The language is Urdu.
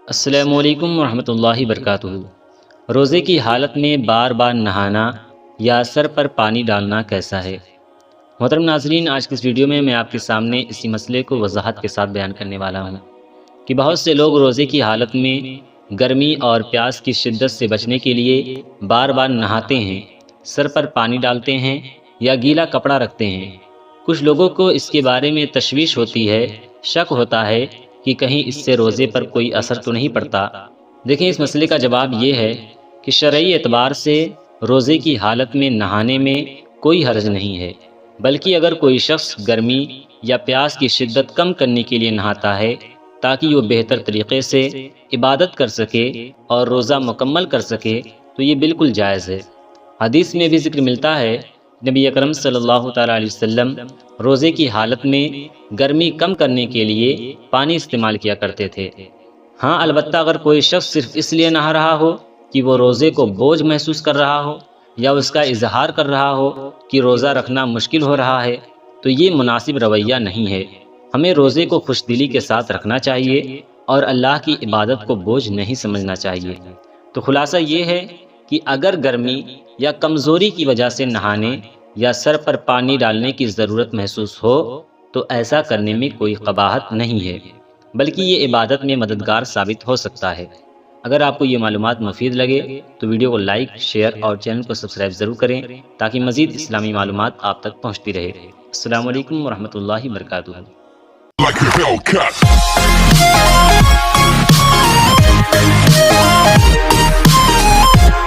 السلام علیکم ورحمۃ اللہ وبرکاتہ۔ روزے کی حالت میں بار بار نہانا یا سر پر پانی ڈالنا کیسا ہے؟ محترم ناظرین، آج کی اس ویڈیو میں آپ کے سامنے اسی مسئلے کو وضاحت کے ساتھ بیان کرنے والا ہوں کہ بہت سے لوگ روزے کی حالت میں گرمی اور پیاس کی شدت سے بچنے کے لیے بار بار نہاتے ہیں، سر پر پانی ڈالتے ہیں یا گیلا کپڑا رکھتے ہیں۔ کچھ لوگوں کو اس کے بارے میں تشویش ہوتی ہے، شک ہوتا ہے کہ کہیں اس سے روزے پر کوئی اثر تو نہیں پڑتا۔ دیکھیں، اس مسئلے کا جواب یہ ہے کہ شرعی اعتبار سے روزے کی حالت میں نہانے میں کوئی حرج نہیں ہے، بلکہ اگر کوئی شخص گرمی یا پیاس کی شدت کم کرنے کے لیے نہاتا ہے تاکہ وہ بہتر طریقے سے عبادت کر سکے اور روزہ مکمل کر سکے تو یہ بالکل جائز ہے۔ حدیث میں بھی ذکر ملتا ہے، نبی اکرم صلی اللہ تعالیٰ علیہ وسلم روزے کی حالت میں گرمی کم کرنے کے لیے پانی استعمال کیا کرتے تھے۔ ہاں، البتہ اگر کوئی شخص صرف اس لیے نہا رہا ہو کہ وہ روزے کو بوجھ محسوس کر رہا ہو یا اس کا اظہار کر رہا ہو کہ روزہ رکھنا مشکل ہو رہا ہے تو یہ مناسب رویہ نہیں ہے۔ ہمیں روزے کو خوش دلی کے ساتھ رکھنا چاہیے اور اللہ کی عبادت کو بوجھ نہیں سمجھنا چاہیے۔ تو خلاصہ یہ ہے کہ اگر گرمی یا کمزوری کی وجہ سے نہانے یا سر پر پانی ڈالنے کی ضرورت محسوس ہو تو ایسا کرنے میں کوئی قباحت نہیں ہے، بلکہ یہ عبادت میں مددگار ثابت ہو سکتا ہے۔ اگر آپ کو یہ معلومات مفید لگے تو ویڈیو کو لائک، شیئر اور چینل کو سبسکرائب ضرور کریں تاکہ مزید اسلامی معلومات آپ تک پہنچتی رہے۔ السلام علیکم ورحمۃ اللہ وبرکاتہ۔ Like a Hellcat.